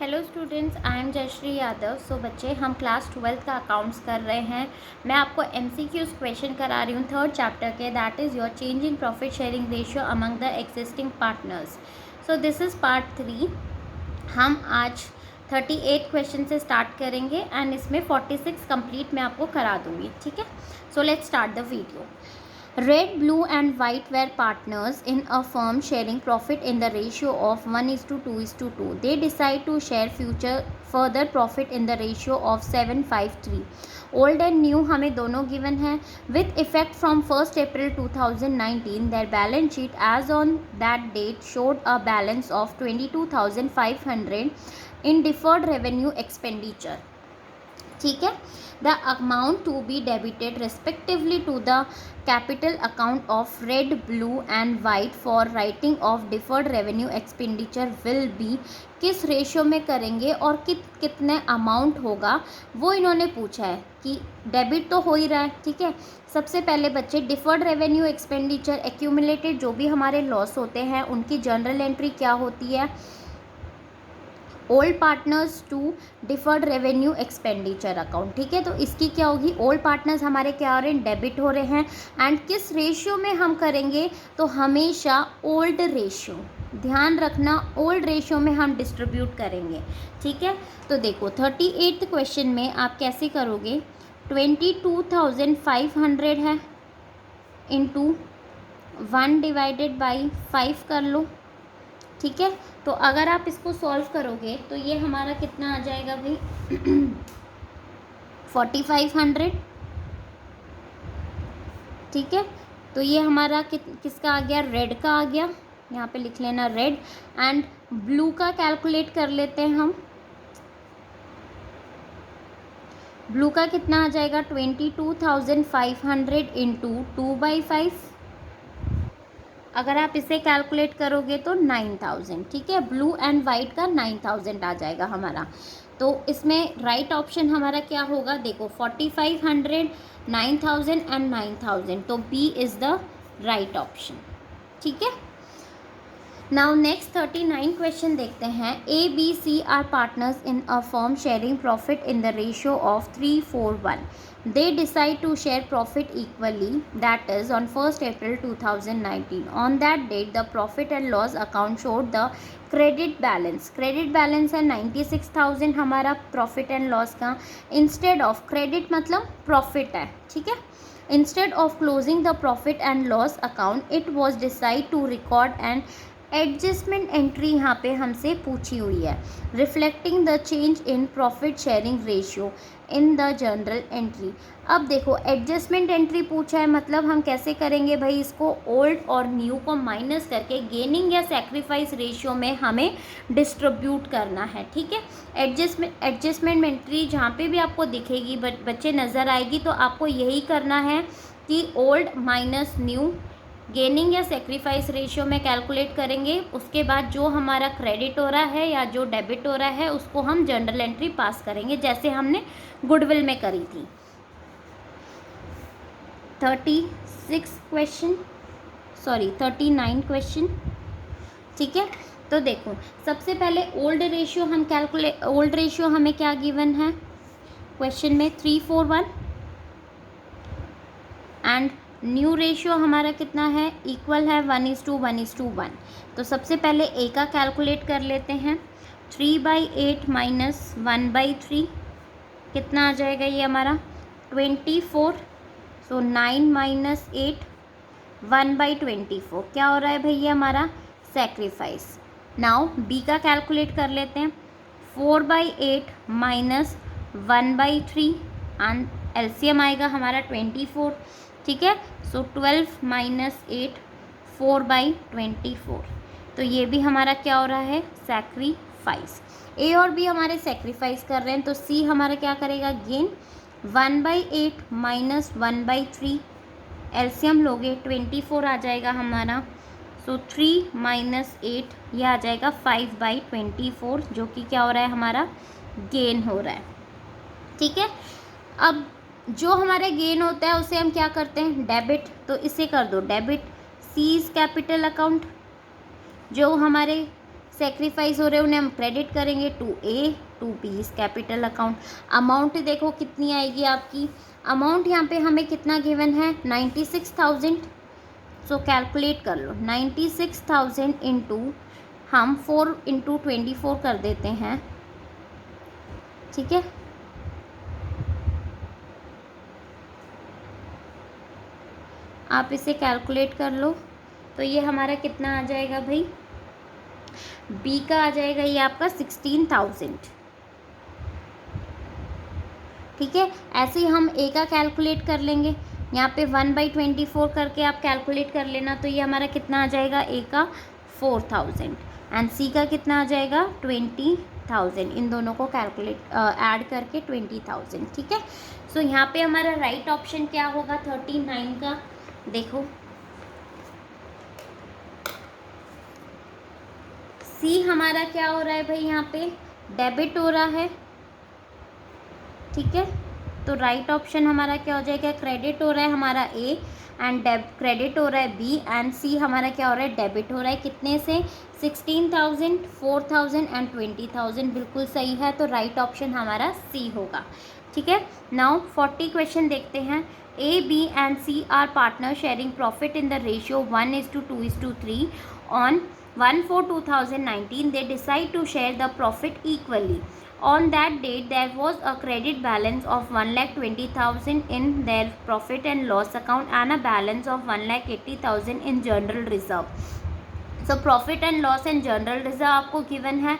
Hello students, I am Jayashree Yadav. So बच्चे, हम class 12th का अकाउंट्स कर रहे हैं। मैं आपको MCQs क्वेश्चन करा रही हूँ थर्ड चैप्टर के, that is your change in profit sharing ratio among the existing partners. So this is part 3। हम आज 38 क्वेश्चन से स्टार्ट करेंगे एंड इसमें 46 कंप्लीट मैं आपको करा दूँगी, ठीक है। So let's start the video. Red, blue and white were partners in a firm sharing profit in the ratio of 1:2:2. They decide to share further profit in the ratio of 7:5:3. Old and new हमें दोनों given है. With effect from 1st April 2019, their balance sheet as on that date showed a balance of 22,500 in deferred revenue expenditure. ठीक है। The amount to be debited respectively to the capital account of red, blue and white for writing off deferred revenue expenditure will be, किस ratio में करेंगे और कितने amount होगा वो इन्होंने पूछा है कि डेबिट तो हो ही रहा है, ठीक है। सबसे पहले बच्चे, डिफर्ड रेवेन्यू एक्सपेंडिचर एक्यूमुलेटेड जो भी हमारे लॉस होते हैं उनकी जनरल एंट्री क्या होती है, old partners to deferred revenue expenditure account, ठीक है। तो इसकी क्या होगी, ओल्ड पार्टनर्स हमारे क्या हो रहे हैं, डेबिट हो रहे हैं। एंड किस रेशियो में हम करेंगे, तो हमेशा ओल्ड रेशियो, ध्यान रखना ओल्ड रेशियो में हम डिस्ट्रीब्यूट करेंगे, ठीक है। तो देखो 38th क्वेश्चन में आप कैसे करोगे, 22,500 है इंटू 1/5 कर लो, ठीक है। तो अगर आप इसको सॉल्व करोगे तो ये हमारा कितना आ जाएगा भाई 4,500, ठीक है। तो ये हमारा किसका आ गया, रेड का आ गया, यहाँ पे लिख लेना रेड। एंड ब्लू का कैलकुलेट कर लेते हैं हम। ब्लू का कितना आ जाएगा 22,500 इंटू 2/5। अगर आप इसे कैलकुलेट करोगे तो 9,000, ठीक है। ब्लू एंड वाइट का 9,000 आ जाएगा हमारा। तो इसमें राइट ऑप्शन हमारा क्या होगा, देखो 4,500, 9,000 एंड 9,000, तो B is the right option, ठीक है। नाउ नेक्स्ट 39 क्वेश्चन देखते हैं। A B C are partners in a firm sharing profit in the ratio of 3:4:1. They decide to share profit equally, that is on 1st April 2019. On that date, the profit and loss account showed the credit balance. Credit balance है 96,000 हमारा profit and loss का। Instead of credit मतलब profit है, ठीक है। Instead of closing the profit and loss account, it was decided to record an adjustment entry यहाँ पे हमसे पूछी हुई है, reflecting the change in profit sharing ratio in the general entry. अब देखो एडजस्टमेंट एंट्री पूछा है, मतलब हम कैसे करेंगे भाई, इसको ओल्ड और न्यू को माइनस करके गेनिंग या सेक्रीफाइस रेशियो में हमें डिस्ट्रीब्यूट करना है, ठीक है। एडजस्टमेंट एंट्री जहाँ पे भी आपको दिखेगी बच्चे नज़र आएगी, तो आपको यही करना है कि ओल्ड माइनस न्यू गेनिंग या सेक्रीफाइस रेशियो में कैलकुलेट करेंगे। उसके बाद जो हमारा क्रेडिट हो रहा है या जो डेबिट हो रहा है उसको हम जनरल एंट्री पास करेंगे, जैसे हमने गुडविल में करी थी। 39 क्वेश्चन, ठीक है। तो देखो सबसे पहले ओल्ड रेशियो हमें क्या गिवन है क्वेश्चन में, 3:4:1 एंड न्यू रेशियो हमारा कितना है, इक्वल है 1:1:1। तो सबसे पहले ए का कैलकुलेट कर लेते हैं। 3/8 माइनस 1/3 कितना आ जाएगा, ये हमारा 24। सो 9 माइनस 8 1/24 क्या हो रहा है भाई, ये हमारा सेक्रीफाइस। नाउ बी का कैलकुलेट कर लेते हैं। 4/8 माइनस 1/3 एंड एलसीएम आएगा हमारा 24, ठीक है। सो 12 माइनस 8 4/24, तो ये भी हमारा क्या हो रहा है, सेक्रीफाइस। ए और बी हमारे सेक्रीफाइस कर रहे हैं, तो सी हमारा क्या करेगा, गेन। 1/8 माइनस 1/3 एलसीएम लोगे 24 आ जाएगा हमारा। सो 3 माइनस 8 ये आ जाएगा 5/24, जो कि क्या हो रहा है, हमारा गेन हो रहा है, ठीक है। अब जो हमारे गेन होता है उसे हम क्या करते हैं, डेबिट, तो इसे कर दो डेबिट। सीज कैपिटल अकाउंट, जो हमारे सेक्रीफाइस हो रहे हैं उन्हें हम क्रेडिट करेंगे to A to B is capital account. Amount देखो कितनी आएगी आपकी, अमाउंट यहाँ पे हमें कितना गिवन है 96,000। सो कैलकुलेट कर लो 96,000 इंटू हम 4 इंटू 24 कर देते हैं, ठीक है। आप इसे कैलकुलेट कर लो तो ये हमारा कितना आ जाएगा भाई, बी का आ जाएगा ये आपका 16,000, ठीक है। ऐसे ही हम ए का कैलकुलेट कर लेंगे, यहाँ पे 1/24 करके आप कैलकुलेट कर लेना, तो ये हमारा कितना आ जाएगा, ए का 4,000 एंड सी का कितना आ जाएगा 20,000। इन दोनों को कैलकुलेट ऐड करके 20,000, ठीक है। सो यहाँ पे हमारा राइट ऑप्शन क्या होगा 39 का, देखो सी हमारा क्या हो रहा है भाई, यहाँ पे डेबिट हो रहा है, ठीक है। तो राइट ऑप्शन हमारा क्या हो जाएगा, क्रेडिट हो रहा है हमारा ए एंड क्रेडिट हो रहा है बी एंड सी हमारा क्या हो रहा है, डेबिट हो रहा है। कितने से 16,000, 4,000 एंड 20,000, बिल्कुल सही है। तो राइट ऑप्शन हमारा सी होगा, ठीक है। नाउ 40 क्वेश्चन देखते हैं। A B and C are partner sharing profit in the ratio 1:2:3 on 1/4/2019 they decide to share the profit equally. On that date there was a credit balance of 1,20,000 in their profit and loss account and a balance of 1,80,000 in general reserve. So profit and loss and general reserve आपको given है।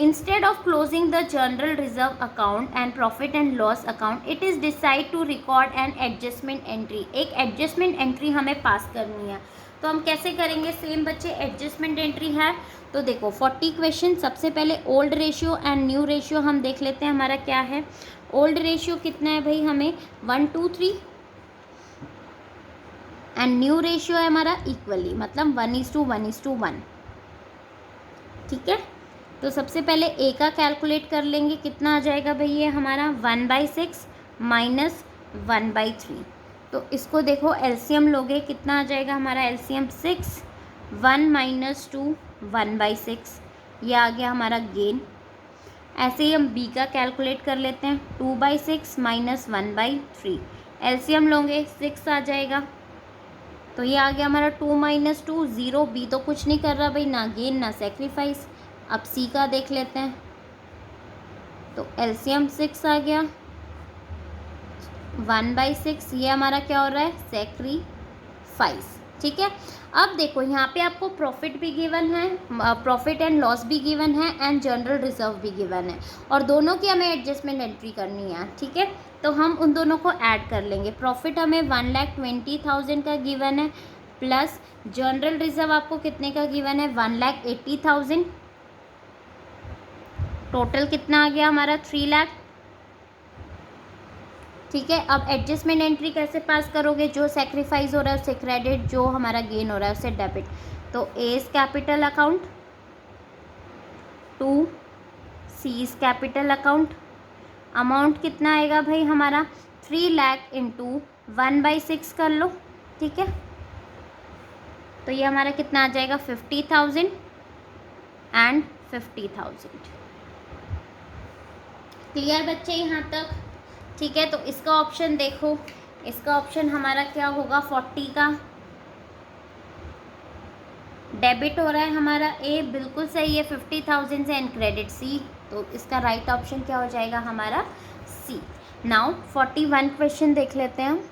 Instead of closing the general reserve account and profit and loss account, it is decide to record an adjustment entry. एक adjustment entry हमें पास करनी है, तो हम कैसे करेंगे, सेम बच्चे एडजस्टमेंट एंट्री है। तो देखो 40 क्वेश्चन, सबसे पहले old ratio and new ratio हम देख लेते हैं, हमारा क्या है। ओल्ड रेशियो कितना है भाई, हमें 1:3 एंड न्यू रेशियो है हमारा इक्वली, मतलब 1:1:1, ठीक है। तो सबसे पहले ए का कैलकुलेट कर लेंगे, कितना आ जाएगा भाई ये हमारा 1/6 माइनस 1/3। तो इसको देखो एलसीएम लोगे, कितना आ जाएगा हमारा एलसीएम 6, 1 - 2 1/6, ये आ गया हमारा गेन। ऐसे ही हम बी का कैलकुलेट कर लेते हैं, 2/6 माइनस 1/3, एलसीएम लोगे 6 आ जाएगा, तो ये आ गया हमारा 2 - 2 0। बी तो कुछ नहीं कर रहा भाई, ना गेन ना सेक्रीफाइस। अब सी का देख लेते हैं, तो एलसीएम 6 आ गया, 1/6, ये हमारा क्या हो रहा है, सेक्रीफाइस, ठीक है। अब देखो यहाँ पे आपको प्रॉफिट भी गिवन है, प्रॉफिट एंड लॉस भी गिवन है एंड जनरल रिजर्व भी गिवन है, और दोनों की हमें एडजस्टमेंट एंट्री करनी है, ठीक है। तो हम उन दोनों को ऐड कर लेंगे। प्रॉफिट हमें 1,20,000 का गिवन है, प्लस जनरल रिजर्व आपको कितने का गिवन है 1,80,000, टोटल कितना आ गया हमारा 3 लाख, ठीक है। अब एडजस्टमेंट एंट्री कैसे पास करोगे, जो सेक्रीफाइस हो रहा है उससे क्रेडिट, जो हमारा गेन हो रहा है उससे डेबिट। तो A is capital account to C is capital account. Amount कितना आएगा भाई हमारा 3 लाख इंटू 1/6 कर लो, ठीक है। तो ये हमारा कितना आ जाएगा 50,000 एंड 50,000। क्लियर बच्चे यहाँ तक, ठीक है। तो इसका ऑप्शन देखो, इसका ऑप्शन हमारा क्या होगा 40 का, डेबिट हो रहा है हमारा ए, बिल्कुल सही है 50,000 से एंड क्रेडिट सी, तो इसका राइट ऑप्शन क्या हो जाएगा हमारा सी। नाउ 41 क्वेश्चन देख लेते हैं हम।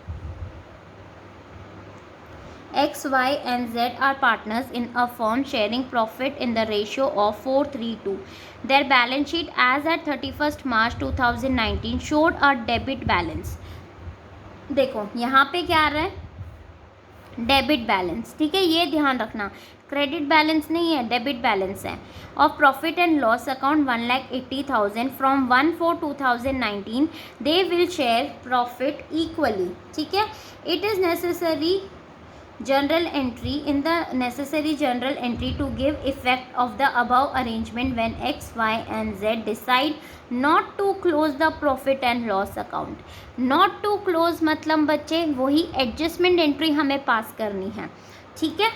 X, Y and Z are partners in a firm sharing profit in the ratio of 4:3:2. Their balance sheet as at 31st March 2019 showed a debit balance. देखो यहाँ पे क्या आ रहा है, डेबिट बैलेंस, ठीक है, ये ध्यान रखना, क्रेडिट बैलेंस नहीं है, डेबिट बैलेंस है। Of profit and loss account 1,80,000 from 1/4/2019 they will share profit equally, ठीक है। It is necessary general entry in the necessary general entry to give effect of the above arrangement when X, Y and Z decide not to close the profit and loss account. Not to close मतलब बच्चे वही adjustment entry हमें पास करनी है, ठीक है।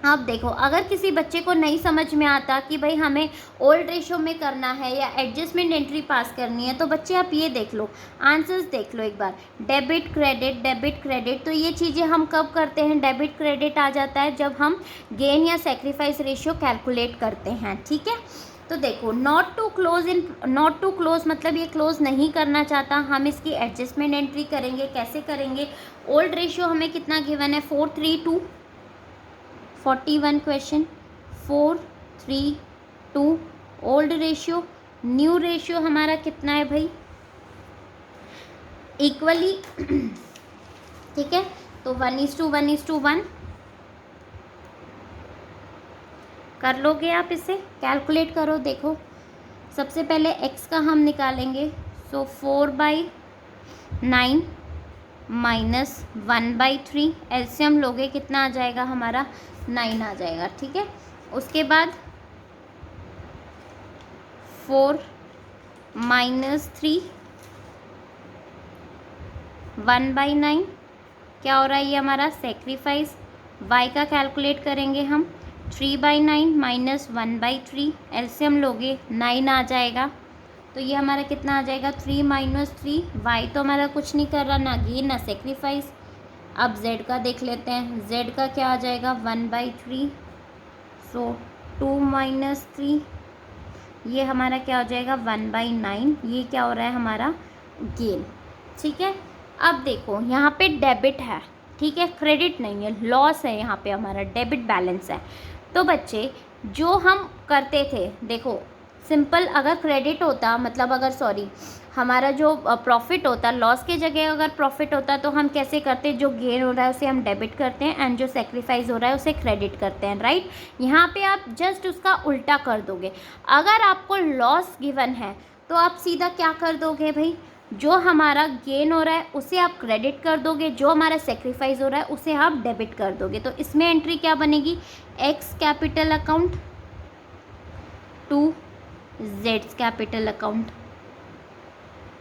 अब देखो, अगर किसी बच्चे को नहीं समझ में आता कि भाई हमें ओल्ड रेशो में करना है या एडजस्टमेंट एंट्री पास करनी है, तो बच्चे आप ये देख लो, आंसर्स देख लो एक बार, डेबिट क्रेडिट डेबिट क्रेडिट। तो ये चीज़ें हम कब करते हैं, डेबिट क्रेडिट आ जाता है जब हम गेन या सेक्रीफाइस रेशियो कैलकुलेट करते हैं, ठीक है। तो देखो, नॉट टू क्लोज मतलब ये क्लोज नहीं करना चाहता, हम इसकी एडजस्टमेंट एंट्री करेंगे। कैसे करेंगे, ओल्ड रेशियो हमें कितना गिवन है, 432 41 question 432 old ratio. New ratio हमारा कितना है भाई, इक्वली, ठीक है। तो 1:1:1 कर लोगे आप, इसे कैलकुलेट करो। देखो, सबसे पहले x का हम निकालेंगे, सो 4/9 माइनस 1/3, एलसीएम लोगे कितना आ जाएगा हमारा, 9 आ जाएगा, ठीक है। उसके बाद 4 माइनस 3 1/9 क्या हो रहा है, ये हमारा सेक्रीफाइस। y का कैलकुलेट करेंगे हम, 3/9 माइनस 1/3, एलसीएम लोगे 9 आ जाएगा। तो ये हमारा कितना आ जाएगा, 3 माइनस 3, y तो हमारा कुछ नहीं कर रहा, ना गेन ना सेक्रीफाइस। अब z का देख लेते हैं, z का क्या आ जाएगा, 1/3, सो 2 माइनस 3, ये हमारा क्या हो जाएगा, 1/9। ये क्या हो रहा है हमारा, गेन, ठीक है। अब देखो, यहाँ पे डेबिट है, ठीक है, क्रेडिट नहीं है, लॉस है, यहाँ पे हमारा डेबिट बैलेंस है। तो बच्चे जो हम करते थे, देखो सिंपल, अगर क्रेडिट होता मतलब अगर हमारा जो प्रॉफिट होता, लॉस के जगह अगर प्रॉफिट होता, तो हम कैसे करते, जो गेन हो रहा है उसे हम डेबिट करते हैं एंड जो सेक्रीफाइस हो रहा है उसे क्रेडिट करते हैं, राइट। यहाँ पे आप जस्ट उसका उल्टा कर दोगे। अगर आपको लॉस गिवन है तो आप सीधा क्या कर दोगे भाई, जो हमारा गेन हो रहा है उसे आप क्रेडिट कर दोगे, जो हमारा सेक्रीफाइस हो रहा है उसे आप डेबिट कर दोगे। तो इसमें एंट्री क्या बनेगी, एक्स कैपिटल अकाउंट टू जेड्स कैपिटल अकाउंट।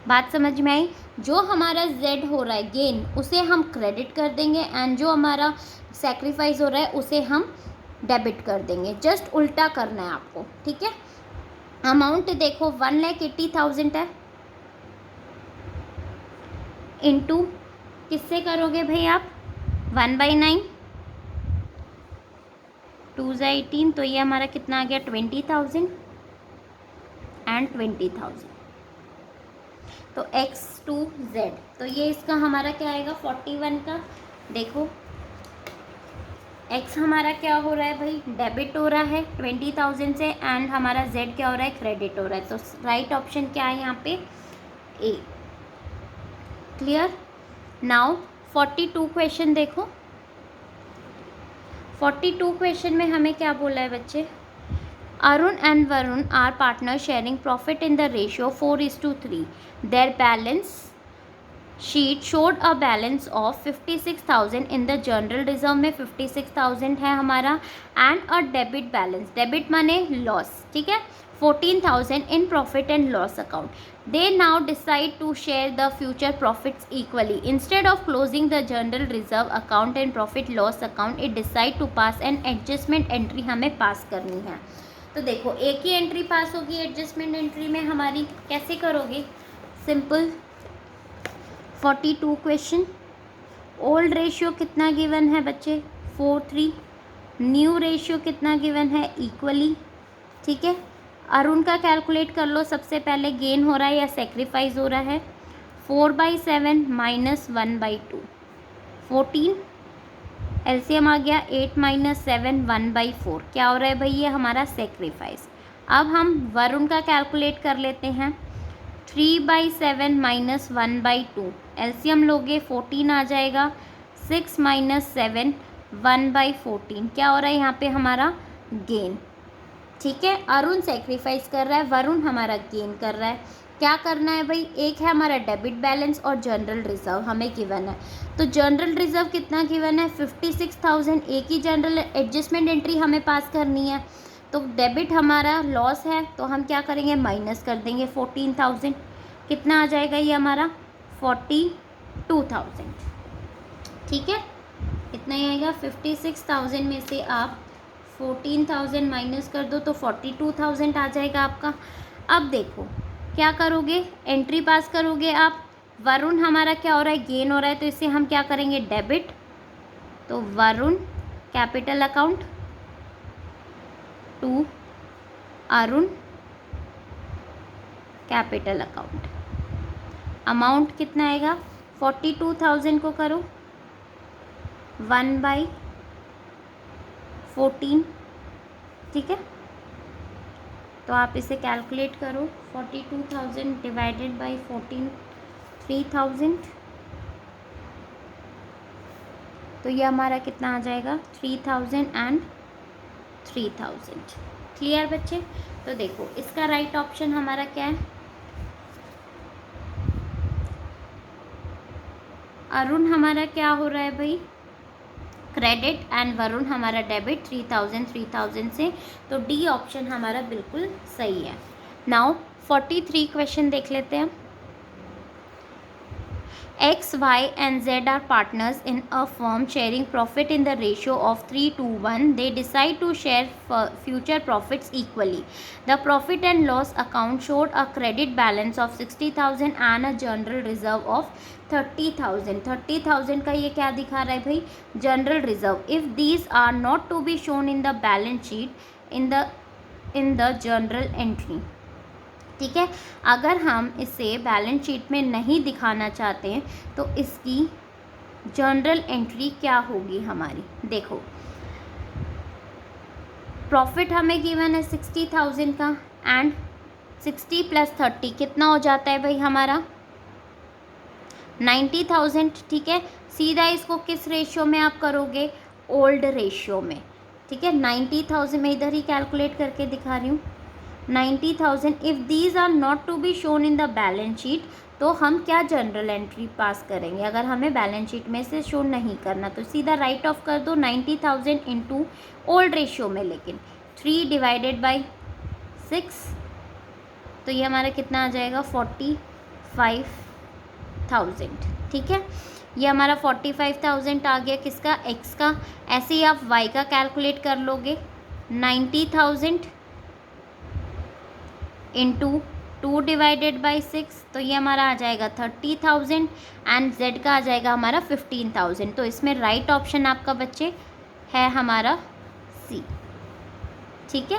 बात समझ में आई, जो हमारा जेड हो रहा है गेन, उसे हम क्रेडिट कर देंगे एंड जो हमारा सेक्रीफाइस हो रहा है उसे हम डेबिट कर देंगे। जस्ट उल्टा करना है आपको, ठीक है। अमाउंट देखो 1,80,000 है, इनटू किससे करोगे भाई आप, 1/9, 2 × 18, तो ये हमारा कितना आ गया, 20,000 एंड 20,000। तो x टू z, तो ये इसका हमारा क्या आएगा, 41 का। देखो x हमारा क्या हो रहा है भाई, डेबिट हो रहा है 20,000 से एंड हमारा z क्या हो रहा है, क्रेडिट हो रहा है। तो राइट ऑप्शन क्या है यहाँ पे, ए। क्लियर। नाउ 42 क्वेश्चन देखो, 42 क्वेश्चन में हमें क्या बोला है बच्चे, Arun and Varun are partner sharing profit in the ratio 4:3। Their balance sheet showed a balance of 56,000 in the general reserve में 56,000 है हमारा, and a debit balance, debit माने लॉस, ठीक है, 14,000 in profit and loss account. They now decide to share the future profits equally. Instead of closing the general reserve account and profit loss account, it decide to pass an adjustment entry हमें पास करनी है। तो देखो, एक ही entry पास होगी adjustment entry में हमारी, कैसे करोगे, सिंपल 42 क्वेश्चन, ओल्ड रेशियो कितना गिवन है बच्चे, 4:3, न्यू रेशियो कितना गिवन है, इक्वली, ठीक है। अरुण का कैलकुलेट कर लो, सबसे पहले गेन हो रहा है या सेक्रीफाइस हो रहा है, 4/7 माइनस 1/2, 14, एलसीएम आ गया 8 माइनस 7, 1/4, क्या हो रहा है भाई, ये हमारा सेक्रीफाइस। अब हम वरुण का कैलकुलेट कर लेते हैं, 3/7 माइनस 1/2, एलसीएम लोगे 14 आ जाएगा, 6 माइनस 7, 1/14, क्या हो रहा है यहाँ पे हमारा, गेन, ठीक है। अरुण सेक्रीफाइस कर रहा है, वरुण हमारा गेन कर रहा है। क्या करना है भाई, एक है हमारा डेबिट बैलेंस और जनरल रिजर्व हमें गिवन है। तो जनरल रिजर्व कितना गिवन है, 56,000, एक ही जनरल एडजस्टमेंट एंट्री हमें पास करनी है। तो डेबिट हमारा लॉस है, तो हम क्या करेंगे, माइनस कर देंगे 14,000, कितना आ जाएगा ये हमारा, 42,000, ठीक है। इतना ही आएगा, 56,000 में से आप 14,000 माइनस कर दो तो 42,000 आ जाएगा आपका। अब देखो क्या करोगे, एंट्री पास करोगे आप। वरुण हमारा क्या हो रहा है, गेन हो रहा है, तो इसे हम क्या करेंगे, डेबिट। तो Varun capital account to Arun capital account. Amount कितना आएगा, 42,000 को करो 1/14, ठीक है। तो आप इसे कैलकुलेट करो, 42,000 डिवाइडेड बाई 14, 3,000। तो ये हमारा कितना आ जाएगा, 3,000 एंड 3,000। क्लियर बच्चे। तो देखो इसका राइट ऑप्शन हमारा क्या है, अरुण हमारा क्या हो रहा है भाई, क्रेडिट, एंड वरुण हमारा डेबिट 3,000 से। तो डी ऑप्शन हमारा बिल्कुल सही है। नाउ 43 क्वेश्चन देख लेते हैं। X, Y and Z are partners in a firm sharing profit in the ratio of 3:1. They decide to share future profits equally. The profit and loss account showed a credit balance of 60,000 and a general reserve of 30,000. 30,000 का ये क्या दिखा रहा है भाई, general reserve. If these are not to be shown in the balance sheet in the journal entry, ठीक है। अगर हम इसे बैलेंस शीट में नहीं दिखाना चाहते हैं तो इसकी जर्नल एंट्री क्या होगी हमारी, देखो प्रॉफिट हमें गिवन है 60,000 का, एंड 60 + 30 कितना हो जाता है भाई हमारा, 90,000, ठीक है। सीधा इसको किस रेशियो में आप करोगे, ओल्ड रेशियो में, ठीक है। 90,000 मैं इधर ही कैलकुलेट करके दिखा रही हूँ, 90,000। If these are not to be shown in the balance sheet, तो हम क्या जनरल एंट्री पास करेंगे, अगर हमें बैलेंस शीट में से शो नहीं करना तो सीधा राइट ऑफ कर दो 90,000 इंटू ओल्ड रेशियो में, लेकिन 3 डिवाइडेड बाई 6, तो ये हमारा कितना आ जाएगा, 45,000, ठीक है। ये हमारा 45,000 आ गया किसका, एक्स का। ऐसे ही आप वाई का कैलकुलेट कर लोगे, 90,000 इंटू 2 डिवाइडेड बाई 6, तो ये हमारा आ जाएगा 30,000, एंड जेड का आ जाएगा हमारा 15,000। तो इसमें राइट ऑप्शन आपका बच्चे है हमारा सी, ठीक है।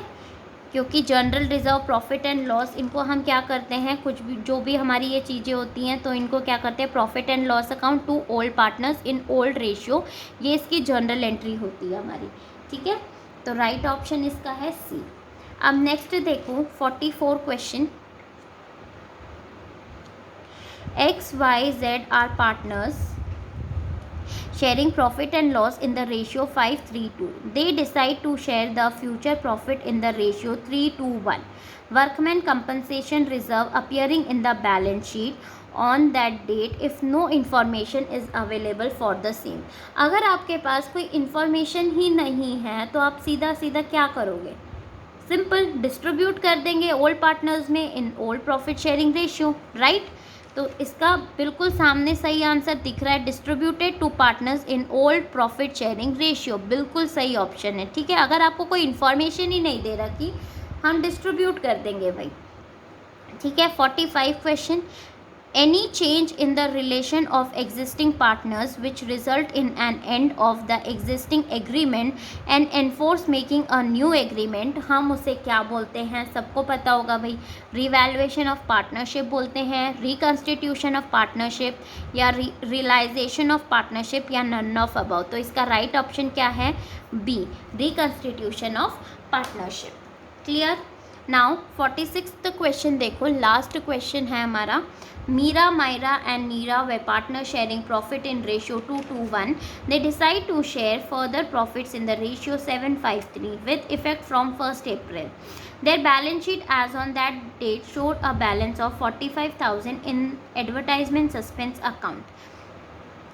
क्योंकि general reserve, profit and loss, इनको हम क्या करते हैं, कुछ भी जो भी हमारी ये चीज़ें होती हैं तो इनको क्या करते हैं, profit and loss account to old partners in old ratio, ये इसकी जनरल एंट्री होती है हमारी, ठीक है। तो राइट ऑप्शन इसका है सी। अब नेक्स्ट देखो 44 question. X, Y, Z are partners sharing profit and loss in the ratio 5:3:2. They decide to share the future profit in the ratio 3:1. Workman compensation reserve appearing in the balance sheet on that date if no information is available for the same. अगर आपके पास कोई information ही नहीं है तो आप सीधा सीधा क्या करोगे, सिंपल डिस्ट्रीब्यूट कर देंगे ओल्ड पार्टनर्स में in old profit sharing ratio, right. तो इसका बिल्कुल सामने सही आंसर दिख रहा है, distributed to partners in old profit sharing ratio, बिल्कुल सही ऑप्शन है, ठीक है। अगर आपको कोई इन्फॉर्मेशन ही नहीं दे रहा कि हम डिस्ट्रीब्यूट कर देंगे भाई, ठीक है। 45 question. Any change in the relation of existing partners which result in an end of the existing agreement and enforce making a new agreement, हम उसे क्या बोलते हैं, सबको पता होगा भाई, रिवैल्यूएशन ऑफ पार्टनरशिप बोलते हैं, रिकन्स्टिट्यूशन ऑफ पार्टनरशिप या रियलाइजेशन ऑफ पार्टनरशिप या नन ऑफ अबाउ। तो इसका राइट ऑप्शन क्या है, B, reconstitution of partnership. Clear. Now 46th question देखो, लास्ट क्वेश्चन है हमारा। Meera, Myra and Neera were partners sharing profit in ratio 2:1. They decide to share further profits in the ratio 7:3 with effect from 1st April. Their balance sheet as on that date showed a balance of 45,000 in advertisement suspense account.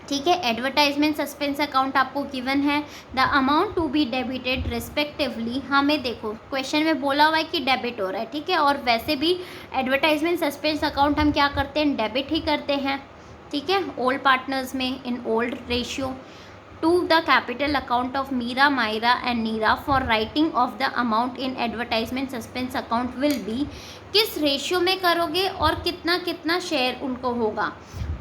ठीक है, advertisement suspense account आपको given है। The amount to be debited respectively, हमें देखो question में बोला हुआ है कि डेबिट हो रहा है, ठीक है। और वैसे भी एडवर्टाइजमेंट सस्पेंस अकाउंट हम क्या करते हैं, डेबिट ही करते हैं, ठीक है, ओल्ड पार्टनर्स में in old ratio. to the capital account of Meera, Myra and Neera for writing of the amount in advertisement suspense account will be, किस रेशियो में करोगे और कितना कितना शेयर उनको होगा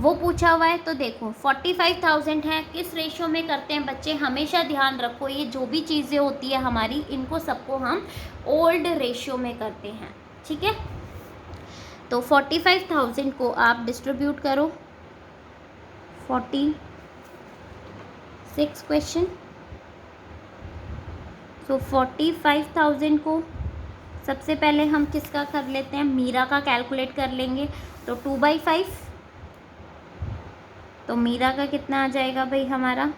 वो पूछा हुआ है। तो देखो 45,000 है, किस रेशियो में करते हैं बच्चे, हमेशा ध्यान रखो ये जो भी चीज़ें होती है हमारी, इनको सबको हम ओल्ड रेशियो में करते हैं, ठीक है। तो 45,000 को आप डिस्ट्रीब्यूट करो 46 क्वेश्चन। सो 45,000 को सबसे पहले हम किसका कर लेते हैं, मीरा का कैलकुलेट कर लेंगे। तो 2/5, तो मीरा का कितना आ जाएगा भाई हमारा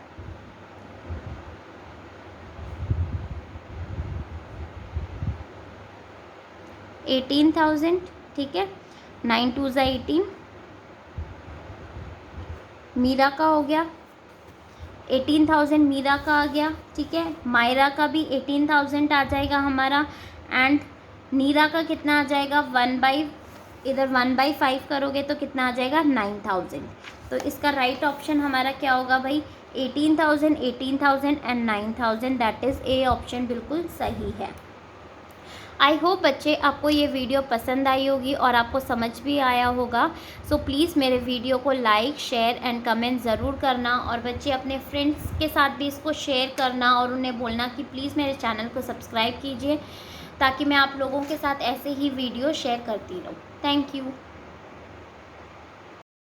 18,000, ठीक है। 9 2 ज़ा 18, मीरा का हो गया 18,000, मीरा का आ गया, ठीक है। मायरा का भी 18,000 आ जाएगा हमारा, एंड नीरा का कितना आ जाएगा 1/5 करोगे तो कितना आ जाएगा 9,000। तो इसका राइट ऑप्शन हमारा क्या होगा भाई 18,000, 18,000 and 9,000, that is A option बिल्कुल सही है। आई होप बच्चे आपको ये वीडियो पसंद आई होगी और आपको समझ भी आया होगा। सो प्लीज़ मेरे वीडियो को लाइक, शेयर एंड कमेंट ज़रूर करना, और बच्चे अपने फ्रेंड्स के साथ भी इसको शेयर करना और उन्हें बोलना कि प्लीज़ मेरे चैनल को सब्सक्राइब कीजिए, ताकि मैं आप लोगों के साथ ऐसे ही वीडियो शेयर करती रहूँ। Thank you.